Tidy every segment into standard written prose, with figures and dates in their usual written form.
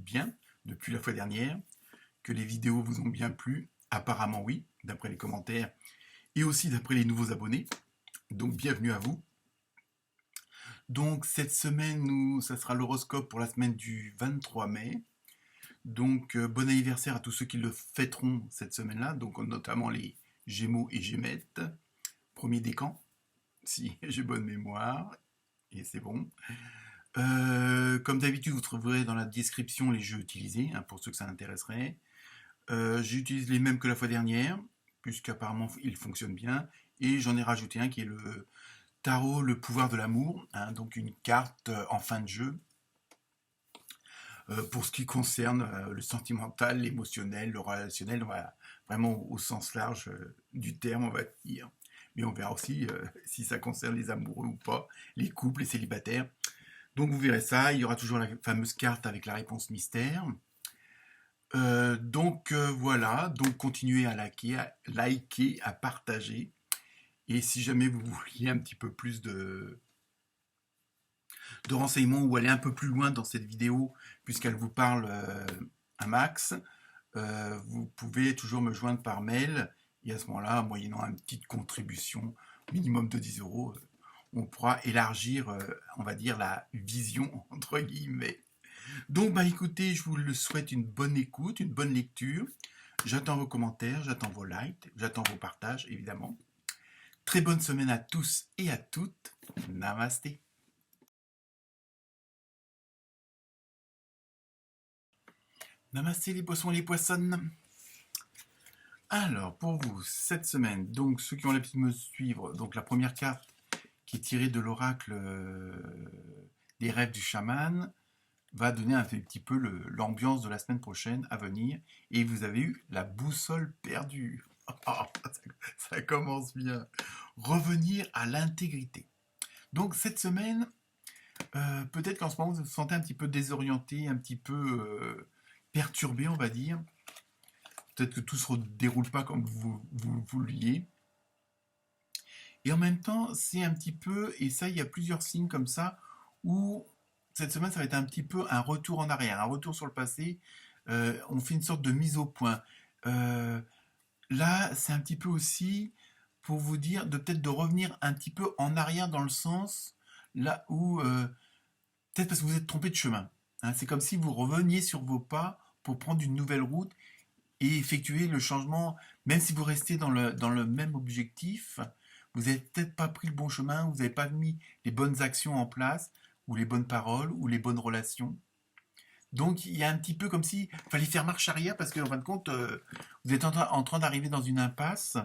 bien depuis la fois dernière, que les vidéos vous ont bien plu. Apparemment oui, d'après les commentaires et aussi d'après les nouveaux abonnés. Donc bienvenue à vous. Donc cette semaine, ça sera l'horoscope pour la semaine du 23 mai. Donc bon anniversaire à tous ceux qui le fêteront cette semaine-là, donc notamment les Gémeaux et Gémettes. Premier décan, si j'ai bonne mémoire, et c'est bon. Comme d'habitude, vous trouverez dans la description les jeux utilisés, pour ceux que ça intéresserait. J'utilise les mêmes que la fois dernière, puisqu'apparemment ils fonctionnent bien, et j'en ai rajouté un qui est le tarot, le pouvoir de l'amour, donc une carte en fin de jeu, pour ce qui concerne le sentimental, l'émotionnel, le relationnel, voilà, vraiment au sens large du terme, on va dire. Mais on verra aussi si ça concerne les amoureux ou pas, les couples, les célibataires. Donc vous verrez ça, il y aura toujours la fameuse carte avec la réponse mystère. Voilà, donc continuez à liker, à partager. Et si jamais vous vouliez un petit peu plus de renseignements ou aller un peu plus loin dans cette vidéo, puisqu'elle vous parle un max, vous pouvez toujours me joindre par mail. Et à ce moment-là, moyennant une petite contribution, minimum de 10 euros, on pourra élargir, on va dire, la vision, entre guillemets. Donc, écoutez, je vous le souhaite une bonne écoute, une bonne lecture. J'attends vos commentaires, j'attends vos likes, j'attends vos partages, évidemment. Très bonne semaine à tous et à toutes. Namasté. Namasté les poissons et les poissonnes. Alors, pour vous, cette semaine, donc ceux qui ont l'habitude de me suivre, donc la première carte qui est tirée de l'oracle des rêves du chaman va donner un petit peu l'ambiance de la semaine prochaine à venir. Et vous avez eu la boussole perdue. Ça commence bien. Revenir à l'intégrité. Donc cette semaine, peut-être qu'en ce moment vous vous sentez un petit peu désorienté, un petit peu perturbé, on va dire. Peut-être que tout ne se déroule pas comme vous vouliez. Et en même temps, c'est un petit peu, et ça, il y a plusieurs signes comme ça, où cette semaine, ça va être un petit peu un retour en arrière, un retour sur le passé. On fait une sorte de mise au point. Là, c'est un petit peu aussi pour vous dire peut-être de revenir un petit peu en arrière dans le sens là où peut-être parce que vous êtes trompé de chemin. C'est comme si vous reveniez sur vos pas pour prendre une nouvelle route et effectuer le changement, même si vous restez dans le même objectif, vous n'avez peut-être pas pris le bon chemin, vous n'avez pas mis les bonnes actions en place, ou les bonnes paroles, ou les bonnes relations. Donc il y a un petit peu comme s'il fallait faire marche arrière, parce qu'en fin de compte, vous êtes en train d'arriver dans une impasse,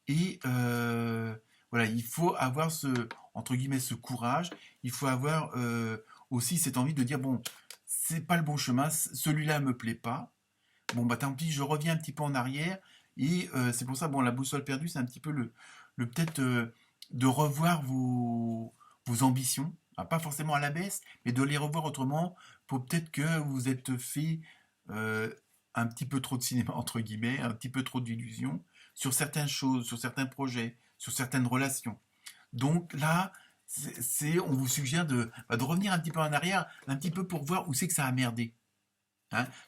et voilà, il faut avoir entre guillemets, ce courage, il faut avoir aussi cette envie de dire, bon, c'est pas le bon chemin, celui-là me plaît pas, bon tant pis, je reviens un petit peu en arrière, et c'est pour ça, bon, la boussole perdue, c'est un petit peu le peut-être de revoir vos ambitions, pas forcément à la baisse, mais de les revoir autrement, pour peut-être que vous êtes fait euh, un petit peu trop de cinéma, entre guillemets, un petit peu trop d'illusions, sur certaines choses, sur certains projets, sur certaines relations. Donc là, on vous suggère de revenir un petit peu en arrière, un petit peu pour voir où c'est que ça a merdé.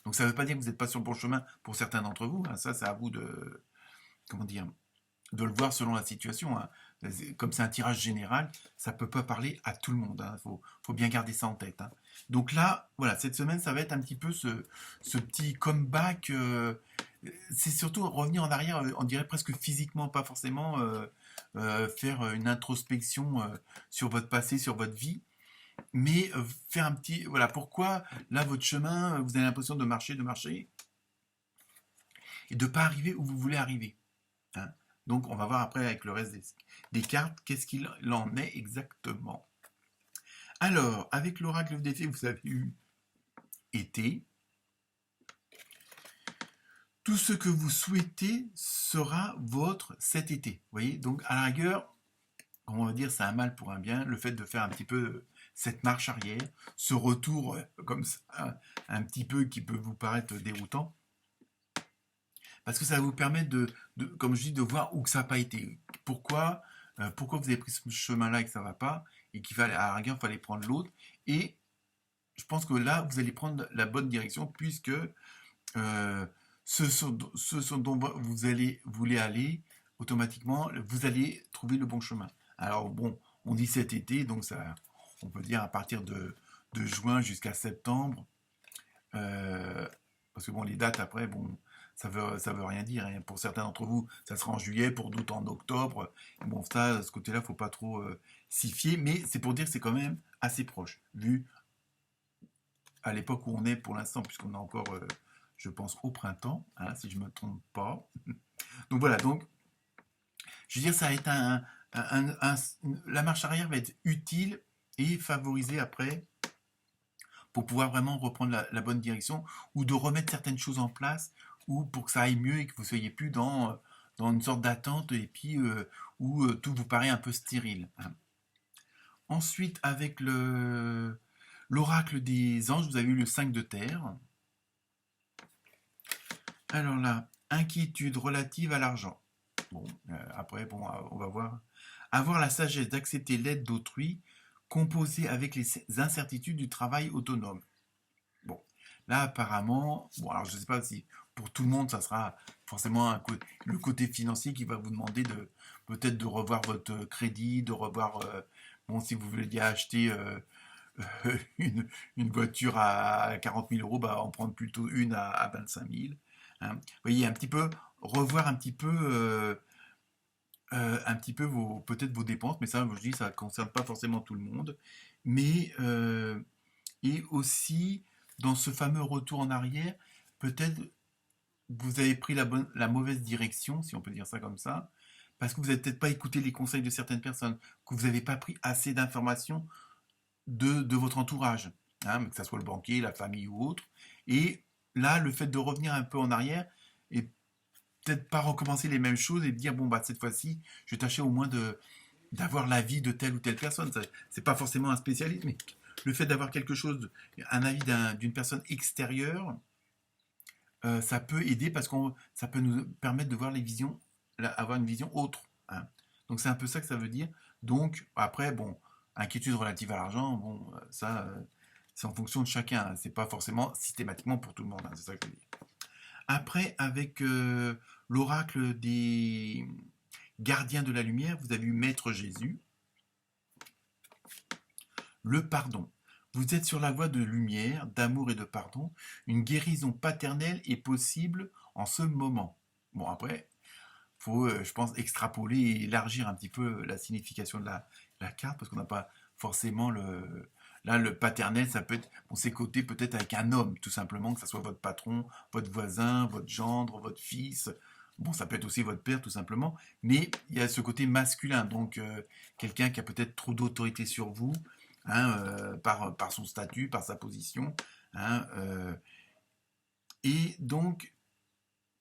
Donc ça ne veut pas dire que vous n'êtes pas sur le bon chemin pour certains d'entre vous. Ça, c'est à vous de, comment dire, de le voir selon la situation. Comme c'est un tirage général, ça ne peut pas parler à tout le monde. Faut bien garder ça en tête. Donc là, voilà, cette semaine, ça va être un petit peu ce petit comeback. C'est surtout revenir en arrière, on dirait presque physiquement, pas forcément faire une introspection sur votre passé, sur votre vie, mais faire un petit, voilà, pourquoi là votre chemin, vous avez l'impression de marcher, et de ne pas arriver où vous voulez arriver. Donc on va voir après avec le reste des cartes, qu'est-ce qu'il en est exactement. Alors, avec l'oracle des fées, vous avez eu été. Tout ce que vous souhaitez sera votre cet été. Vous voyez, donc à la rigueur, on va dire c'est un mal pour un bien, le fait de faire un petit peu cette marche arrière, ce retour comme ça, un petit peu qui peut vous paraître déroutant, parce que ça va vous permettre comme je dis, de voir où que ça n'a pas été. Pourquoi vous avez pris ce chemin-là et que ça ne va pas, et qu'il fallait, à la rigueur, il fallait prendre l'autre, et je pense que là, vous allez prendre la bonne direction puisque euh, ce dont voulez aller, automatiquement, vous allez trouver le bon chemin. Alors bon, on dit cet été, donc ça, on peut dire à partir de juin jusqu'à septembre, euh, parce que bon, les dates après, bon, ça veut rien dire, hein. Pour certains d'entre vous, ça sera en juillet, pour d'autres en octobre. Bon, ça, ce côté-là, faut pas trop s'y fier, mais c'est pour dire que c'est quand même assez proche, vu à l'époque où on est pour l'instant, puisqu'on est encore, je pense, au printemps, hein, si je ne me trompe pas. Donc voilà, donc je veux dire, ça va être la marche arrière va être utile et favorisée après pour pouvoir vraiment reprendre la bonne direction ou de remettre certaines choses en place ou pour que ça aille mieux et que vous soyez plus dans une sorte d'attente et puis où tout vous paraît un peu stérile, hein. Ensuite, avec l'oracle des anges, vous avez eu le 5 de terre. Alors là, inquiétude relative à l'argent. Bon, après, bon, on va voir. Avoir la sagesse d'accepter l'aide d'autrui, composée avec les incertitudes du travail autonome. Bon, là, apparemment, bon, alors je ne sais pas si pour tout le monde, ça sera forcément le côté financier qui va vous demander de peut-être de revoir votre crédit, de revoir, bon, si vous voulez acheter une voiture à 40 000 euros, bah, en prendre plutôt une à 25 000. Hein. Vous voyez, un petit peu, revoir un petit peu peut-être vos dépenses, mais ça, je dis, ça ne concerne pas forcément tout le monde. Mais, et aussi, dans ce fameux retour en arrière, peut-être vous avez pris la mauvaise direction, si on peut dire ça comme ça, parce que vous n'avez peut-être pas écouté les conseils de certaines personnes, que vous n'avez pas pris assez d'informations de votre entourage, hein, que ce soit le banquier, la famille ou autre. Et là, le fait de revenir un peu en arrière et peut-être pas recommencer les mêmes choses et de dire bon bah cette fois-ci, je vais tâcher au moins d'avoir l'avis de telle ou telle personne. C'est pas forcément un spécialiste, mais le fait d'avoir quelque chose, un avis d'une personne extérieure, ça peut aider parce que ça peut nous permettre de voir les visions, avoir une vision autre, hein. Donc c'est un peu ça que ça veut dire. Donc après, bon, inquiétude relative à l'argent, bon, ça, c'est en fonction de chacun, hein. C'est pas forcément systématiquement pour tout le monde, hein, c'est ça que je veux dire. Après, avec l'oracle des gardiens de la lumière, vous avez eu Maître Jésus, le pardon. Vous êtes sur la voie de lumière, d'amour et de pardon. Une guérison paternelle est possible en ce moment. Bon, après, il faut, je pense, extrapoler et élargir un petit peu la signification de la carte, parce qu'on n'a pas forcément le... Là, le paternel, ça peut être, bon, c'est coté peut-être avec un homme, tout simplement, que ce soit votre patron, votre voisin, votre gendre, votre fils. Bon, ça peut être aussi votre père, tout simplement. Mais il y a ce côté masculin, donc quelqu'un qui a peut-être trop d'autorité sur vous, hein, par son statut, par sa position, hein, et donc,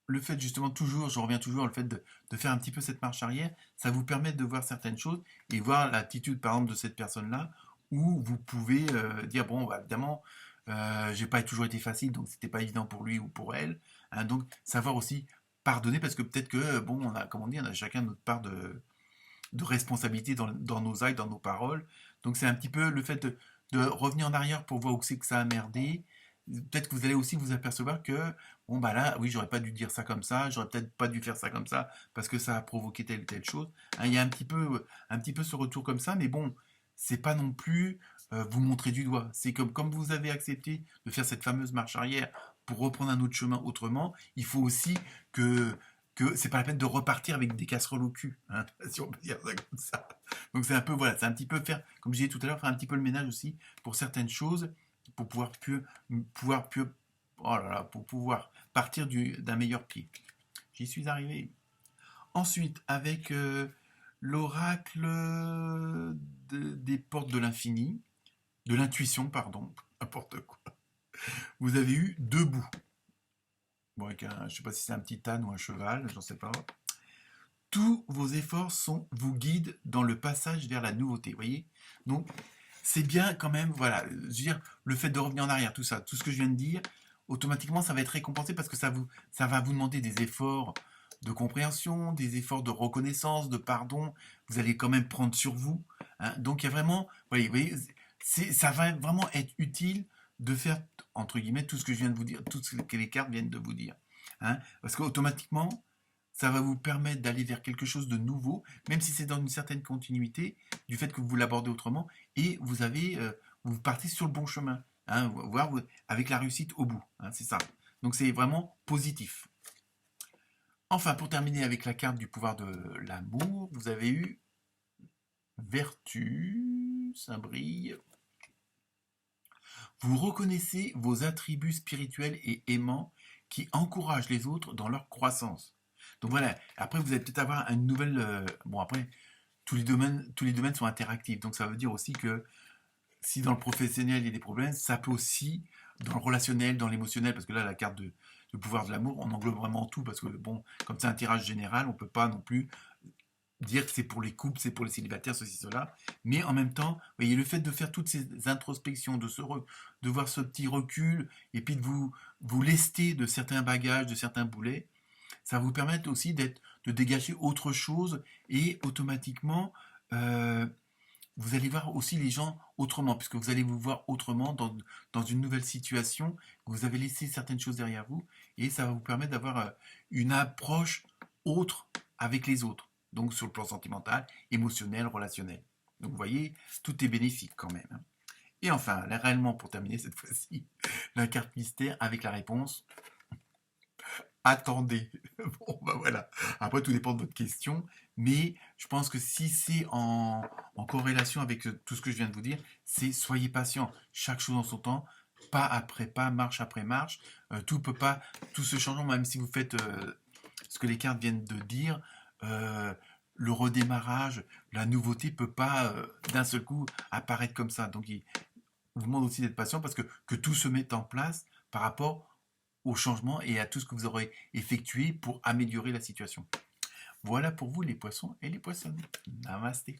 le fait justement toujours, je reviens toujours au fait de faire un petit peu cette marche arrière, ça vous permet de voir certaines choses et voir l'attitude par exemple de cette personne-là, où vous pouvez dire bon, bah, évidemment, j'ai pas toujours été facile, donc c'était pas évident pour lui ou pour elle, hein. Donc savoir aussi pardonner parce que peut-être que bon, on a, comme on dit, on a chacun notre part de responsabilité dans nos actes, dans nos paroles. Donc c'est un petit peu le fait de revenir en arrière pour voir où c'est que ça a merdé. Peut-être que vous allez aussi vous apercevoir que, bon bah là, oui, j'aurais pas dû dire ça comme ça, j'aurais peut-être pas dû faire ça comme ça, parce que ça a provoqué telle ou telle chose, hein. Il y a un petit peu ce retour comme ça, mais bon, c'est pas non plus vous montrer du doigt. C'est comme vous avez accepté de faire cette fameuse marche arrière pour reprendre un autre chemin autrement, il faut aussi que c'est pas la peine de repartir avec des casseroles au cul, hein, si on peut dire ça comme ça. Donc c'est un peu, voilà, c'est un petit peu faire, comme je disais tout à l'heure, faire un petit peu le ménage aussi pour certaines choses, pour oh là là, pour pouvoir partir d'un meilleur pied. J'y suis arrivé. Ensuite, avec l'oracle des portes de l'infini, de l'intuition, pardon, n'importe quoi. Vous avez eu deux bouts. Bon, avec je ne sais pas si c'est un petit âne ou un cheval, j'en sais pas. Tous vos efforts vous guident dans le passage vers la nouveauté, vous voyez. Donc, c'est bien quand même, voilà, je veux dire, le fait de revenir en arrière, tout ça, tout ce que je viens de dire, automatiquement, ça va être récompensé parce que ça va vous demander des efforts de compréhension, des efforts de reconnaissance, de pardon. Vous allez quand même prendre sur vous, hein. Donc, il y a vraiment, vous voyez, ça va vraiment être utile de faire, entre guillemets, tout ce que je viens de vous dire, tout ce que les cartes viennent de vous dire. Hein, parce qu'automatiquement, ça va vous permettre d'aller vers quelque chose de nouveau, même si c'est dans une certaine continuité, du fait que vous l'abordez autrement, et vous partez sur le bon chemin, hein, voire avec la réussite au bout, hein, c'est ça. Donc c'est vraiment positif. Enfin, pour terminer avec la carte du pouvoir de l'amour, vous avez eu vertu, ça brille. Vous reconnaissez vos attributs spirituels et aimants qui encouragent les autres dans leur croissance. Donc voilà, après vous allez peut-être avoir une nouvelle... bon après, tous les domaines sont interactifs, donc ça veut dire aussi que si dans le professionnel il y a des problèmes, ça peut aussi dans le relationnel, dans l'émotionnel, parce que là la carte de pouvoir de l'amour, on englobe vraiment tout, parce que bon, comme c'est un tirage général, on ne peut pas non plus dire que c'est pour les couples, c'est pour les célibataires, ceci, cela. Mais en même temps, vous voyez, le fait de faire toutes ces introspections, de voir ce petit recul, et puis de vous lester de certains bagages, de certains boulets, ça va vous permettre aussi de dégager autre chose, et automatiquement, euh, vous allez voir aussi les gens autrement, puisque vous allez vous voir autrement dans une nouvelle situation, vous avez laissé certaines choses derrière vous, et ça va vous permettre d'avoir une approche autre avec les autres, donc sur le plan sentimental, émotionnel, relationnel. Donc vous voyez, tout est bénéfique quand même. Hein. Et enfin, là, réellement pour terminer cette fois-ci, la carte mystère avec la réponse attendez. Bon, bah voilà. Après, tout dépend de votre question. Mais je pense que si c'est en corrélation avec tout ce que je viens de vous dire, c'est soyez patient. Chaque chose en son temps, pas après pas, marche après marche. Tout peut pas, tout ce changement, même si vous faites ce que les cartes viennent de dire, euh, le redémarrage, la nouveauté peut pas d'un seul coup apparaître comme ça. Donc, il vous demande aussi d'être patient parce que tout se met en place par rapport au changement et à tout ce que vous aurez effectué pour améliorer la situation. Voilà pour vous les poissons et les poissonnes. Namasté.